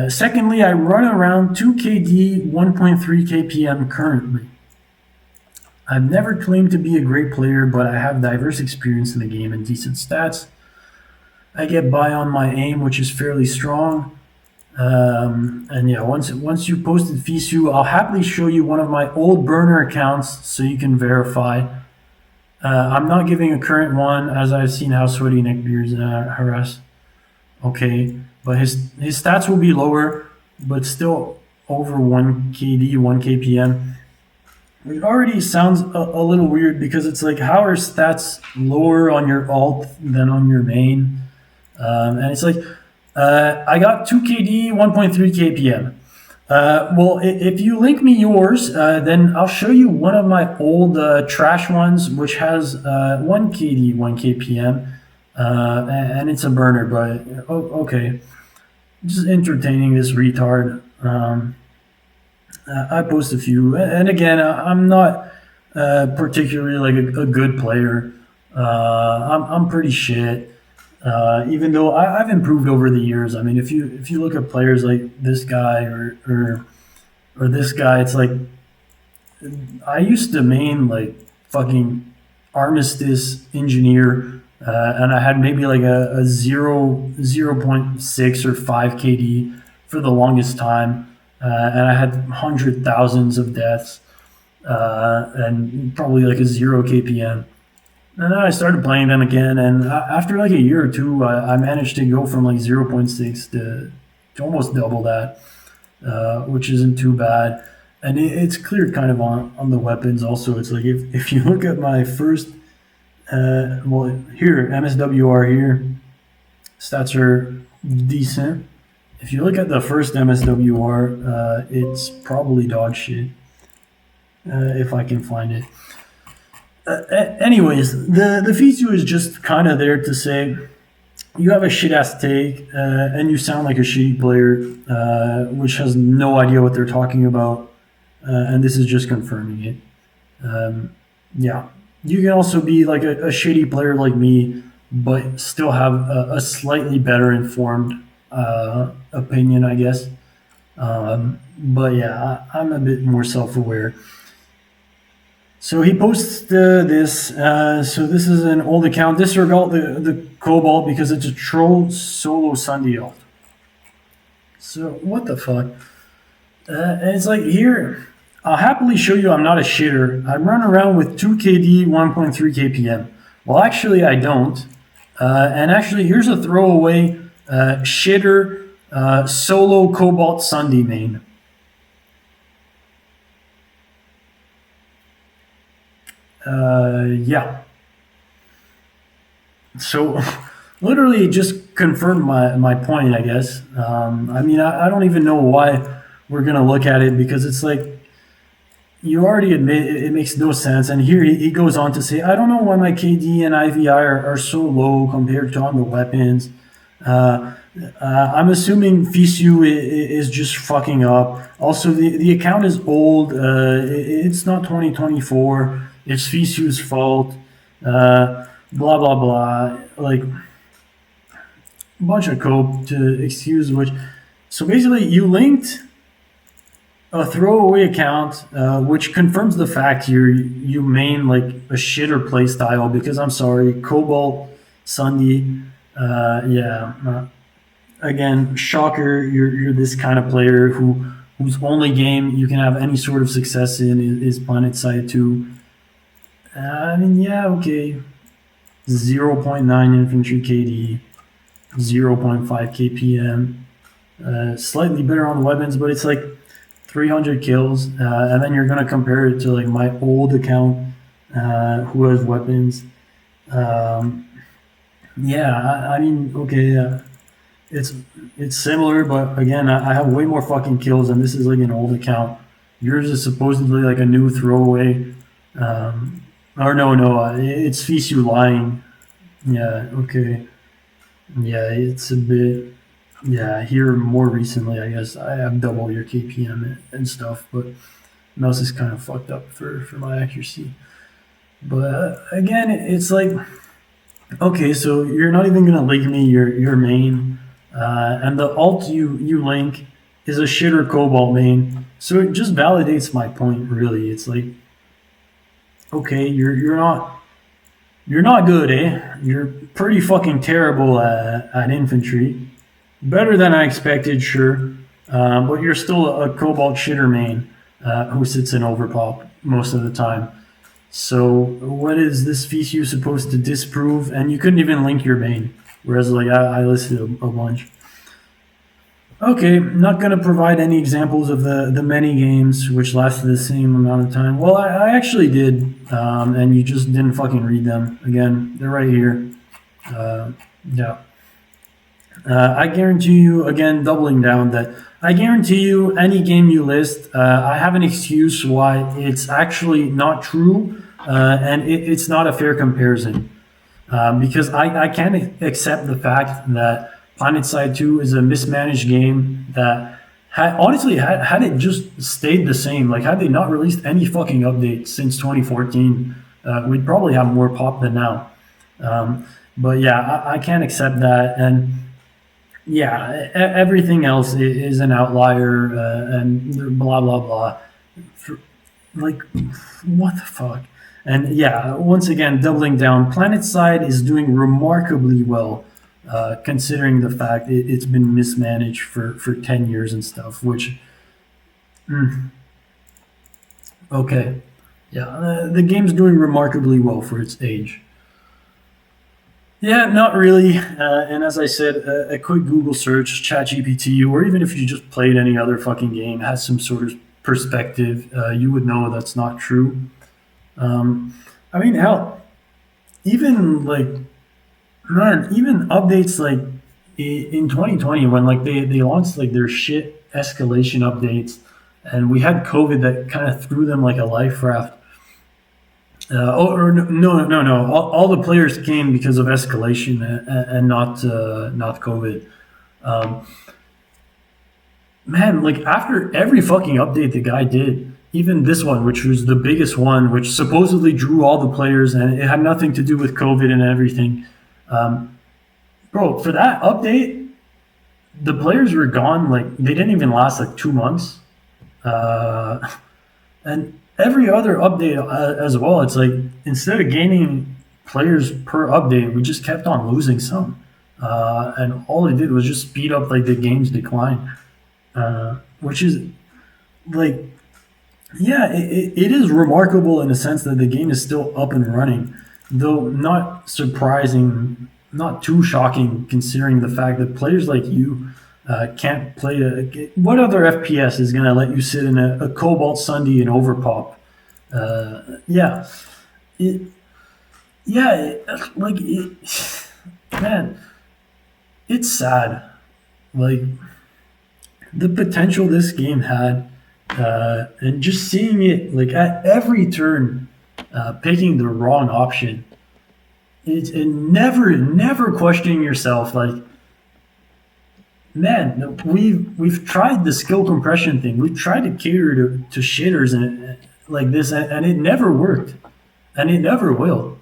Secondly, I run around 2KD, 1.3 KPM currently. I've never claimed to be a great player, but I have diverse experience in the game and decent stats. I get by on my aim, which is fairly strong. And yeah, once you posted Fisu, I'll happily show you one of my old burner accounts so you can verify. I'm not giving a current one, as I've seen how sweaty neckbeards harass. Okay, but his stats will be lower, but still over 1 KD, 1 KPM. It already sounds a little weird because it's like, how are stats lower on your alt than on your main? And it's like, I got 2 KD, 1.3 KPM. Well, if you link me yours, then I'll show you one of my old trash ones, which has 1 KD, 1 KPM, and it's a burner, but okay. Just entertaining this retard. I post a few, and again, I'm not particularly like a good player. I'm pretty shit. Even though I've improved over the years. I mean, if you look at players like this guy or this guy, it's like I used to main like fucking Armistice Engineer, and I had maybe like a 0.6 or 5 KD for the longest time, and I had thousands of deaths, and probably like a 0 KPM. And then I started playing them again, and after like a year or two, I managed to go from like 0.6 to almost double that, which isn't too bad. And it's clear kind of on the weapons also. It's like if you look at my first, well, here, MSWR here, stats are decent. If you look at the first MSWR, it's probably dog shit, if I can find it. Anyways, the Fisu is just kind of there to say you have a shit ass take and you sound like a shitty player, which has no idea what they're talking about, and this is just confirming it. Yeah, you can also be like a shitty player like me, but still have a slightly better informed opinion, I guess. But yeah, I'm a bit more self-aware. So he posts this. So this is an old account. Disregard the Cobalt because it's a troll solo Sunday alt. So what the fuck? And it's like, here, I'll happily show you I'm not a shitter. I run around with 2 KD, 1.3 KPM. Well, actually, I don't. And actually, here's a throwaway shitter solo Cobalt Sunday main. Yeah. So literally it just confirmed my point, I guess. I mean, I don't even know why we're going to look at it because it's like, you already admit it makes no sense. And here he goes on to say, I don't know why my KD and IVI are so low compared to on the weapons. Uh, I'm assuming Fisu is just fucking up. Also, the account is old. It's not 2024. It's Fisu's fault. Blah, blah, blah. Like, a bunch of cope to excuse which. So basically, you linked a throwaway account, which confirms the fact you main like a shitter play style. Because I'm sorry, Cobalt Sunday, yeah. Again, shocker. You're this kind of player whose only game you can have any sort of success in is Planetside 2. I mean, yeah, okay. 0.9 infantry KD, 0.5 KPM. Slightly better on the weapons, but it's like 300 kills, and then you're gonna compare it to like my old account, who has weapons. Um, yeah, I mean, okay, it's it's similar, but again, I have way more fucking kills, and this is like an old account. Yours is supposedly like a new throwaway. Or no, it's Fisu lying. Yeah, okay. Yeah, it's a bit. Yeah, here more recently, I guess I have double your KPM and stuff, but mouse is kind of fucked up for my accuracy. But again, it's like, okay, so you're not even gonna link me your main, and the alt you link is a shitter Cobalt main, so it just validates my point. Really, it's like, okay, you're not good, eh? You're pretty fucking terrible at infantry. Better than I expected, sure. But you're still a Cobalt shitter main who sits in overpop most of the time. So what is this Fisu supposed to disprove? And you couldn't even link your main. Whereas like I listed a bunch. Okay, not going to provide any examples of the many games which lasted the same amount of time. Well, I actually did, and you just didn't fucking read them. Again, they're right here. Yeah. I guarantee you, again, doubling down that I guarantee you any game you list, I have an excuse why it's actually not true, and it's not a fair comparison. Because I can't accept the fact that Planetside 2 is a mismanaged game that honestly, had it just stayed the same, like had they not released any fucking update since 2014, we'd probably have more pop than now. But yeah, I can't accept that. And yeah, everything else is an outlier, and blah blah blah. Like, what the fuck? And yeah, once again, doubling down, Planetside is doing remarkably well, considering the fact it's been mismanaged for 10 years and stuff. Which, okay, yeah, the game's doing remarkably well for its age. Yeah, not really. And as I said, a quick Google search, ChatGPT, or even if you just played any other fucking game, has some sort of perspective, you would know that's not true. I mean, hell, even like, man, even updates like in 2020 when like they launched like their shit escalation updates, and we had COVID that kind of threw them like a life raft. Or no. All the players came because of escalation, and not COVID. Um, Man, like after every fucking update the guy did, even this one, which was the biggest one, which supposedly drew all the players, and it had nothing to do with COVID and everything. Um, Bro, for that update, the players were gone. Like they didn't even last like 2 months. Uh, and every other update as well, it's like instead of gaining players per update, we just kept on losing some. And all it did was just speed up like the game's decline, which is like, yeah, it is remarkable in the sense that the game is still up and running, though not surprising, not too shocking considering the fact that players like you can't play what other FPS is going to let you sit in a Cobalt Sunday and overpop? Yeah, it, yeah, like man, it's sad. Like the potential this game had, And just seeing it like at every turn, picking the wrong option. And never questioning yourself like, man, we've tried the skill compression thing. We've tried to cater to shitters and like this, and it never worked, and it never will.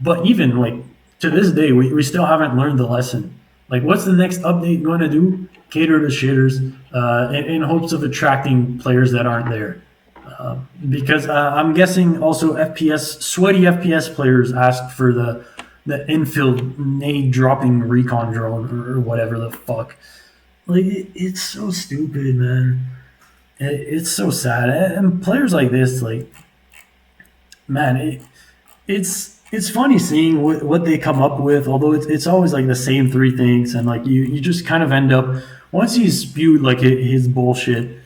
But even like to this day, we still haven't learned the lesson. Like, what's the next update going to do? Cater to shitters in hopes of attracting players that aren't there. Because I'm guessing also sweaty FPS players asked for the infield nade dropping recon drone or whatever the fuck. Like, it's so stupid, man. It's so sad. And players like this, like, man, it's funny seeing what they come up with. Although it's always like the same three things, and like you just kind of end up once he's spewed like his bullshit,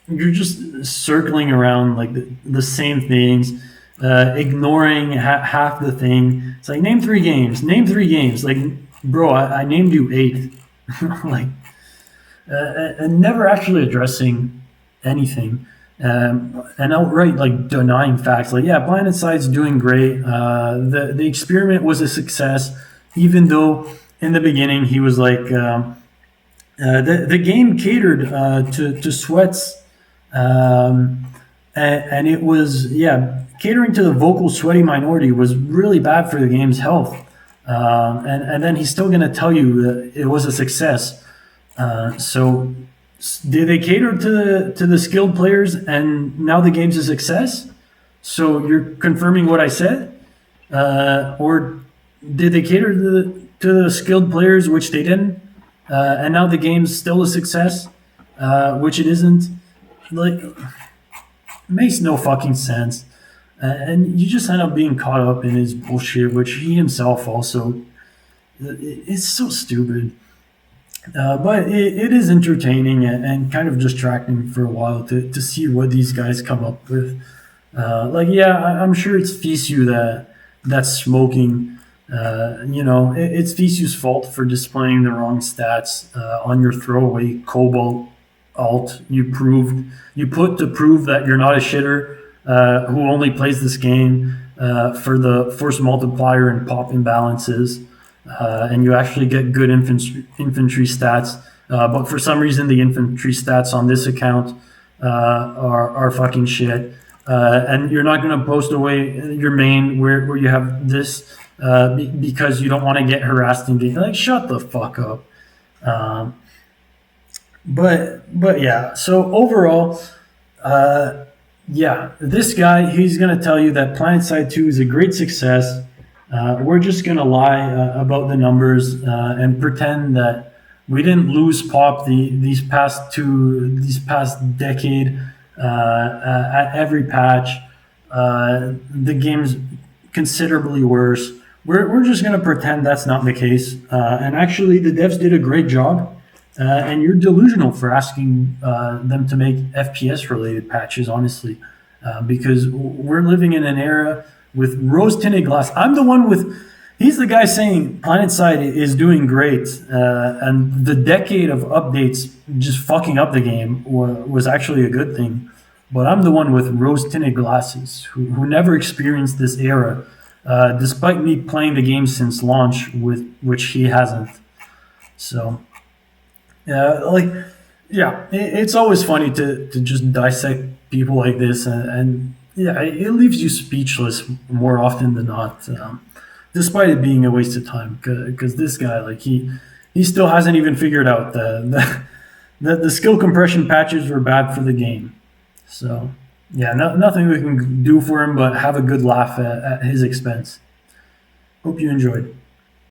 you're just circling around like the same things, ignoring half the thing. It's like name three games. Name three games. Like, bro, I named you eight. Like, and never actually addressing anything. And outright like denying facts. Like, yeah, Planetside's doing great. The experiment was a success, even though in the beginning he was like, the game catered to sweats, and it was catering to the vocal sweaty minority was really bad for the game's health. And then he's still gonna tell you that it was a success. So did they cater to the skilled players and now the game's a success? So you're confirming what I said? Or did they cater to the skilled players, which they didn't, and now the game's still a success, which it isn't? Like, it makes no fucking sense. And you just end up being caught up in his bullshit, which he himself also. It's so stupid. But it is entertaining and kind of distracting for a while to see what these guys come up with. I'm sure it's Fisu that's smoking. It's Fisu's fault for displaying the wrong stats on your throwaway Cobalt alt. You put to prove that you're not a shitter who only plays this game for the force multiplier and pop imbalances. And you actually get good infantry stats, but for some reason the infantry stats on this account are fucking shit. And you're not going to post away your main where you have this because you don't want to get harassed in game. Like, shut the fuck up. But yeah. So overall, this guy, he's going to tell you that Planetside 2 is a great success. We're just going to lie about the numbers and pretend that we didn't lose pop these past decade at every patch. The game's considerably worse. We're just going to pretend that's not the case. And actually, the devs did a great job. And you're delusional for asking them to make FPS-related patches, honestly, because we're living in an era with rose-tinted glass. I'm the one he's the guy saying Planetside is doing great, and the decade of updates just fucking up the game was actually a good thing. But I'm the one with rose-tinted glasses who never experienced this era, despite me playing the game since launch, which he hasn't. So, it's always funny to just dissect people like this and it leaves you speechless more often than not, despite it being a waste of time. Because this guy, like he still hasn't even figured out that the skill compression patches were bad for the game. So nothing we can do for him but have a good laugh at his expense. Hope you enjoyed.